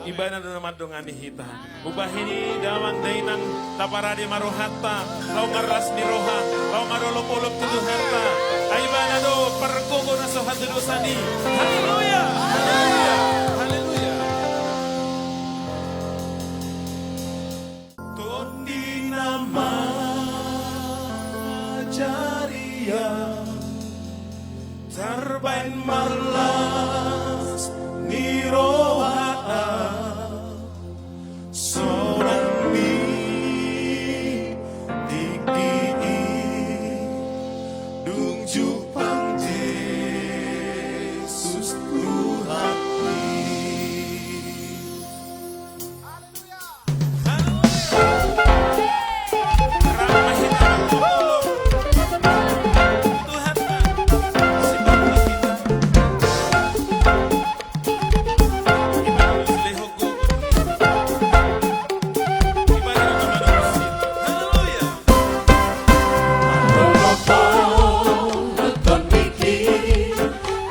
Ibana na madungan ni hita. Ubahini damang dainang taparadi maruhata. Lau ngaras ni roha. Lau marulop-ulop tuduhata. Ibana do perkuko na sohan dudusani. Haleluya. Haleluya. Haleluya. Tondi nama jaria. Terbain marlas ni roha.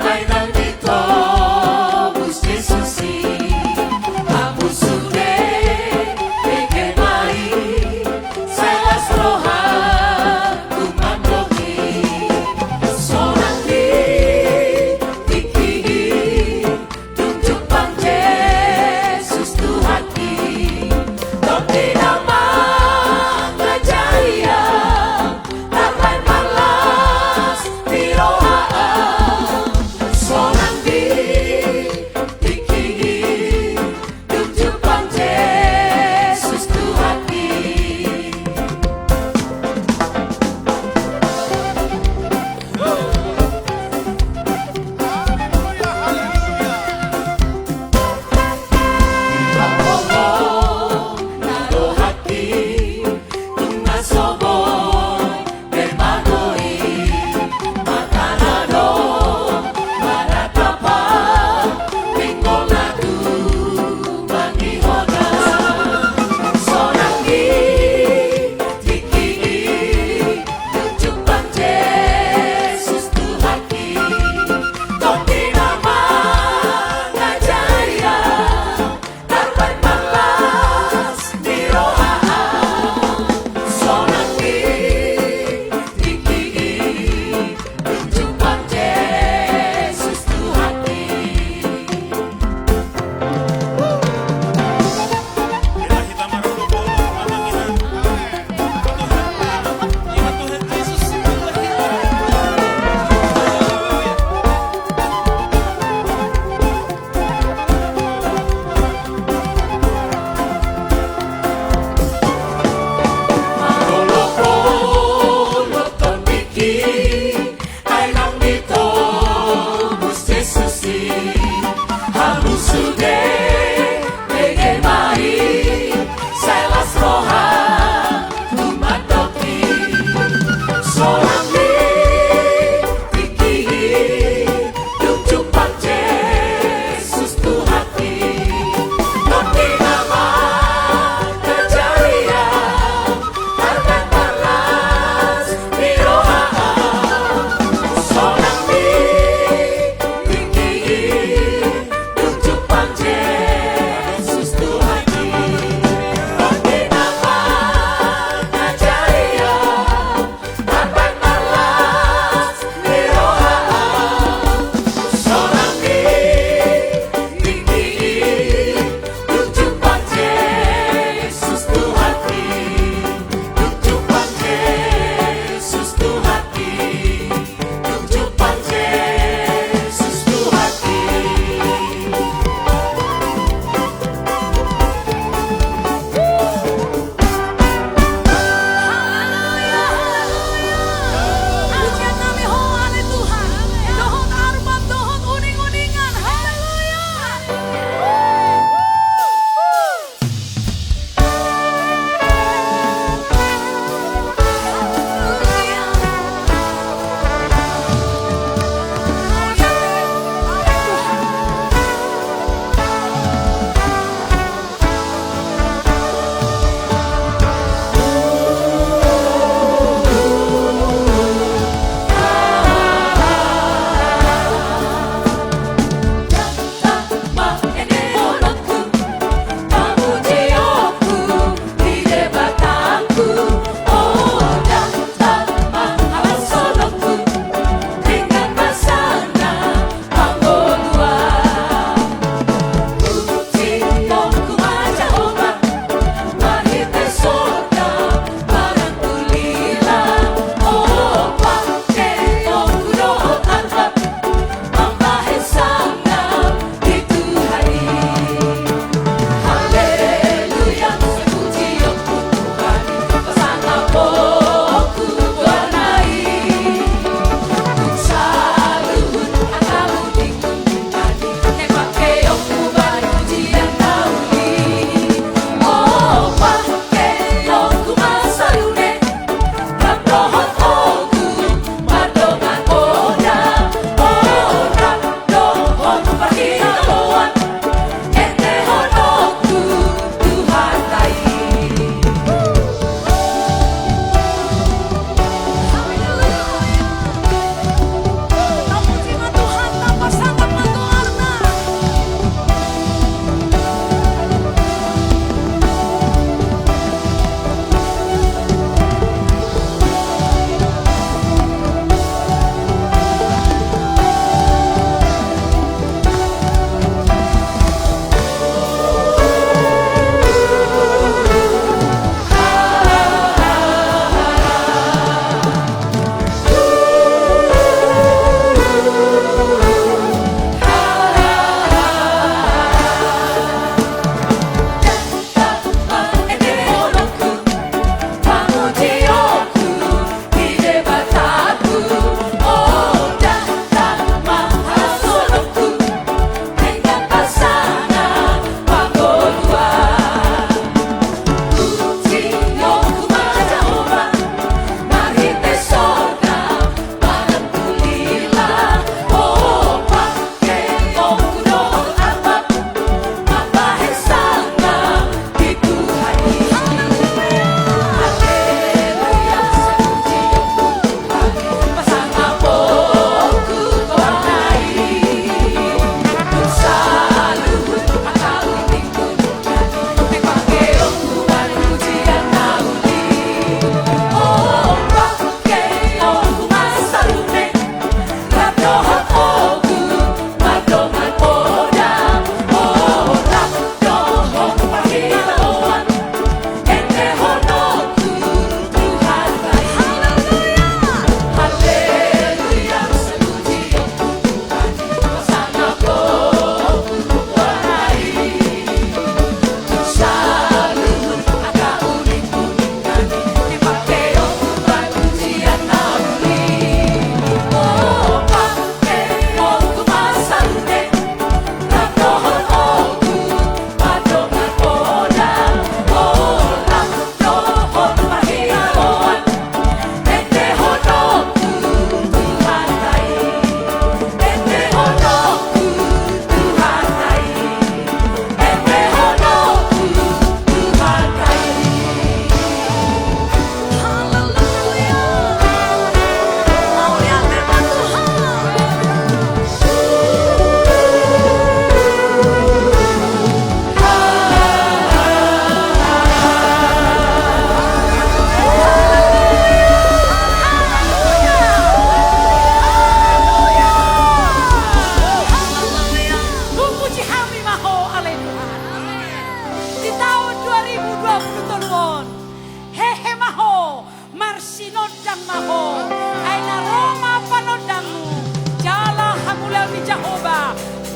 Ai nang dito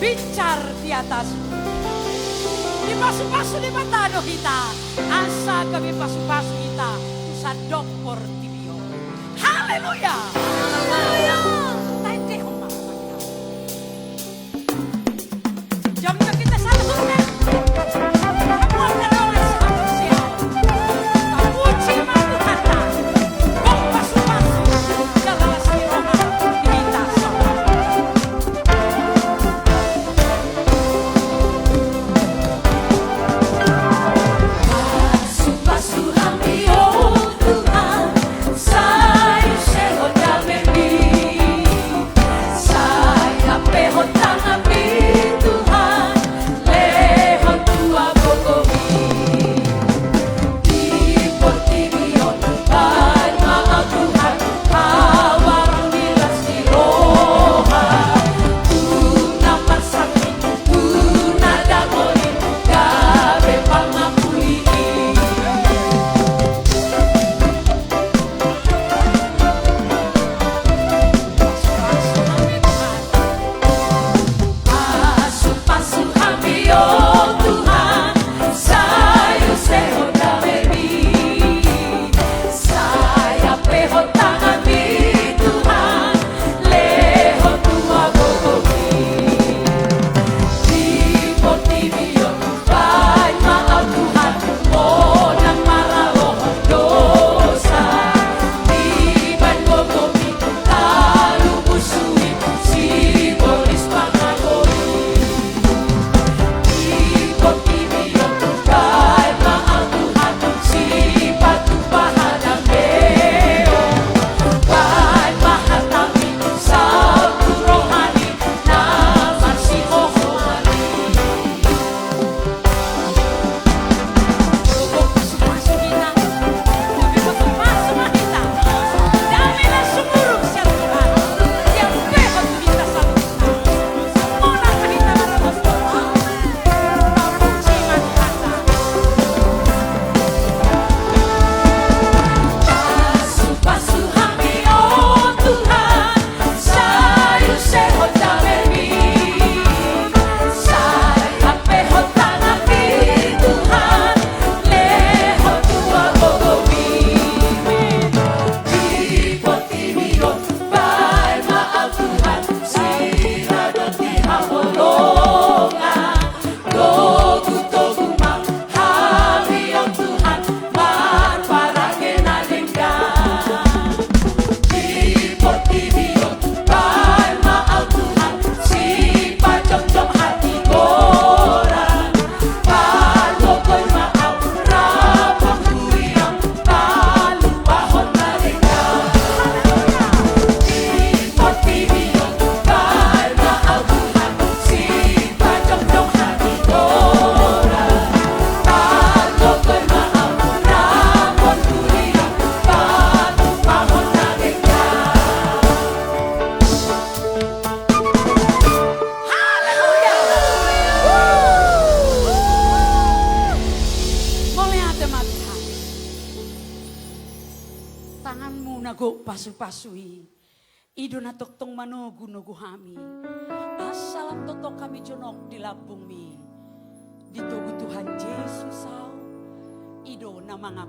bicar di atasmu. Dipasu-pasu di matano kita, asa kami pasu-pasu kita, tusadok por tibio. Haleluya! Haleluya! Tayo humang kita. Jam na kita sa sunan. Kamuan na naman sa siya. Papuchi matuhata. Kung pasu-pasu, kalawas ni Roma, kita sa pasu-pasui. Ido na toktong manugu-nugu hami. Asalam totok kami jonok di labung mi. Ditugu Tuhan Yesus au. Ido na mga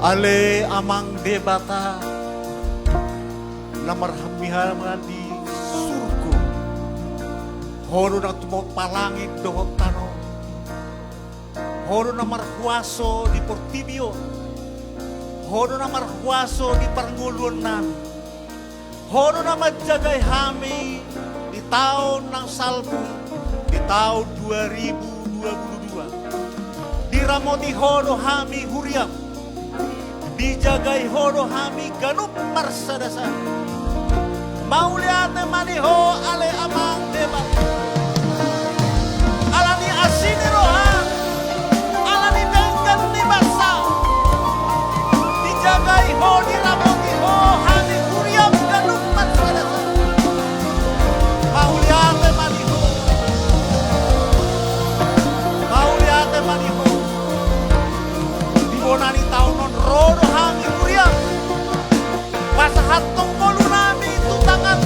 Ale amang debata namar hamihaman di surga. Horo na tumot palangit dohot tano. Horo na marhuaso di Portibio. Horo na marhuaso di Paranguluan namin. Horo na madjagay hami di tahun ng salbu di tahun 2022. Diramoti horo hami huriam. Dijagay horo hami ganup marsadasan. Mauliate maniho ale amang debat. Alani asini roha. Alani denggan ni basa. Dijagay ho diramoti ho hami huriam ganup marsadasan. Mauliate maniho. Mauliate maniho. Dibonani taon non rodo hami huriam. Pasahatong bolu nami tutangan.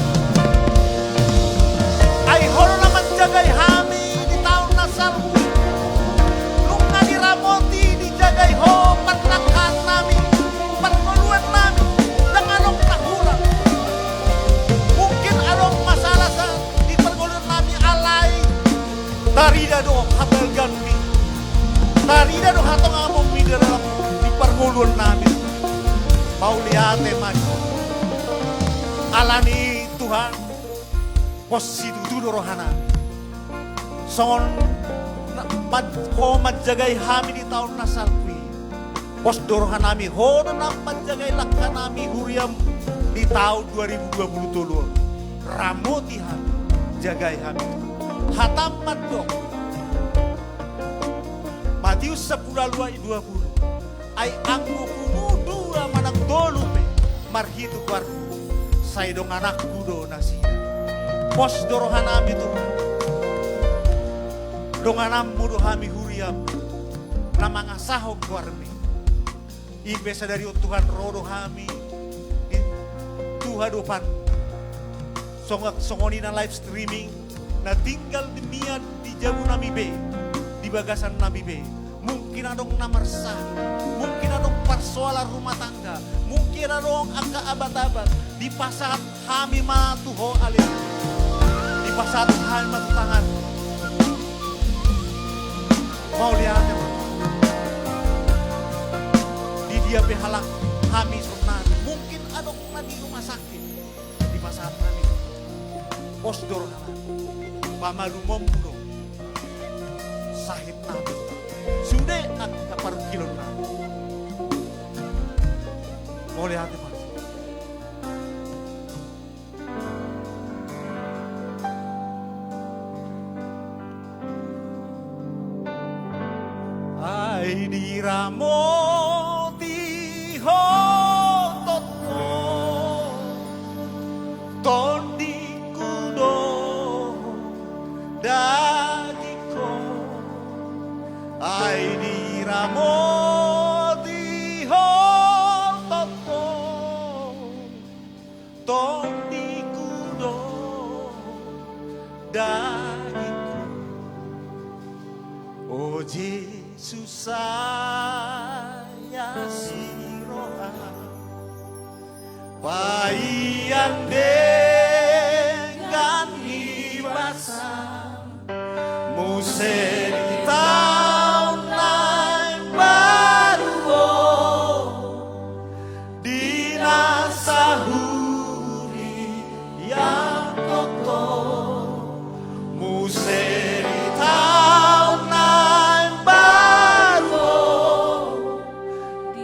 Ay horo na menjagay hami di taon na salbu. Lunga diramoti dijagay ho pernangkan nami. Permuluan nami dengan anong tahuran. Mungkin anong masalah sa di perguluan nami alay. Tarida do hapel ganmi. Tarida do hatong among mi dalam di perguluan nami. Mauliate man. Alani Tuhan posisi duduk rohana. Son ko madjagay hami di tahun nasalpi. Pos dorohanami ho na madjagay lakkanami huriam di tahun 2020. Ramoti hami jagay hami. Hatam madok. Matius 10:20. Ay angku kumudu manang dolupe marhitu barku. Saya dong anak kudo nasi. Pos dorohan ami Tuhan. Donganam mudo hami huriam. Namang asahog warmi. Ibesa dari Tuhan rodo hami. Tuhan dopan. Songoni na live streaming. Na tinggal di mian di jabu nami be. Di bagasan nami be. Mungkin adong namarsah. Mungkin adong persoalan rumah tangga. Mungkin adong angka abad-abad. Di pasat hami matuho alim. Di pasat hami matutangan. Mau lihat ya, di dia behalak hami sunan. Mungkin adong na di rumah sakit. Di pasat hami. Posdor hana. Pamalumom puno. Sahit nabi. Sudah nak kaparu kilon na. Mau lihat ya, ay diramoti hototko tondi kudo dagiko ay diramoti hototko tondi kudo dagiko. Oh Jesus saya siroha Payan dengan ibasa Museri tahun lain baru Dinasahuri yang kotor Museri tahun lain baru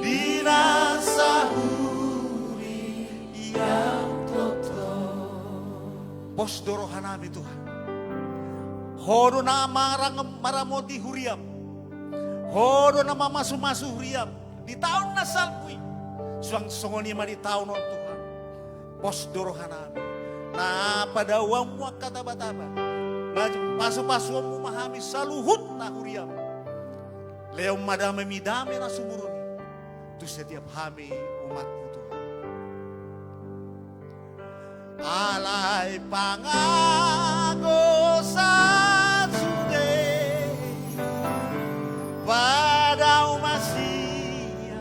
Dinasahuri yang kotor. Pos dorohanami Tuhan. Hodo na maramoti huriam. Hodo na mamasu-masu huriam. Di tahun na salpui. Suang songoni ma di tahun on Tuhan. Pos dorohanami. Na pada wamu kata-bata. Na pasu-pasu wamu mahami saluhut na huriam. Leo madame midame na sumuruni. Tu setiap hami umatmu Tuhan. Alay pangago sa sude pada umasia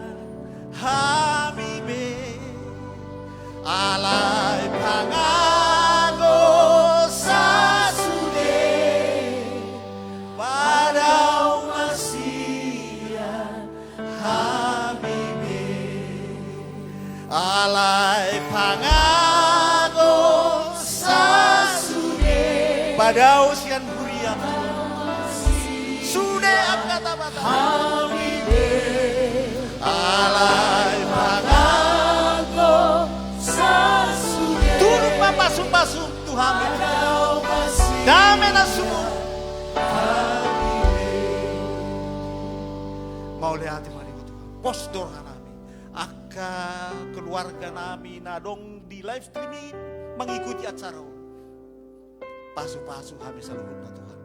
alay pangako sa sude Badao siyan huriam Sude ang katabata alay pangako sa sude Turun mapasum-pasum Tuhan Dami na semua Mau lihat mari Tuhan Postor namin Aka keluarga namin na dong di live streaming mengikuti acara Pasu-pasu kami selalu na Tuhan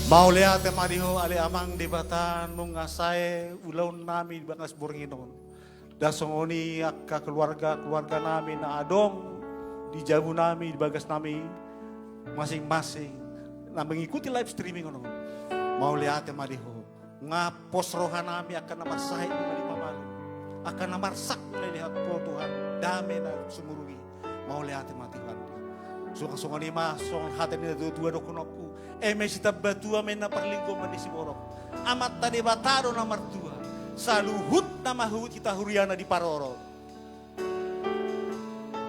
Mau lihat mariho ali amang debatan nung ngasay ulaw namin bangas Boringinon. Dasongoni akka keluarga namin na adong di jabu namin di bagas namin masing-masing na mengikuti live streaming ono. Mau lihat mariho nga posrohan namin akan namarsahay ni mamalu. Akan namarsak lihat ko Tuhan dami na sumurungi. Mau lihat Tuhan. Sunga-sunga ma song hati ni dua dokunoku. Mesita batua men na parlinggo man si borok. Amat tadi bataro na martua. Saluhut na mahut kita huriana di paroro.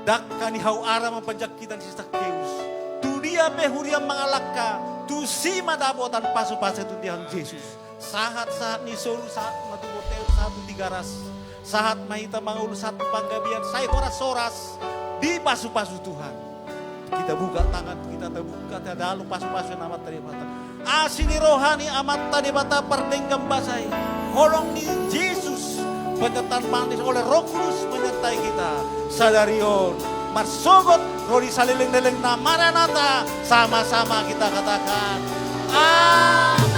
Dakka ni hau ara mapanjak kita si Sakeus. Tu dia me huriam mangalaka. Tu si madabotan pasu-pasu tu diang Yesus. Sahat-sahat ni solu sahat matubotel satu tigaras. Sahat mahita mangulu satu panggabian. Saya horas-horas di pasu-pasu Tuhan. Kita buka tangan, kita terbuka, tidak lalu pasu-pasu yang amat tadi mata. Asini rohani amat tadi mata perdenggam basai. Holong di Yesus, penyertaan manis oleh Roh Kudus menyertai kita. Sadarion, marsogot, rodi salileng-leleng na maranata. Sama-sama kita katakan, Amin.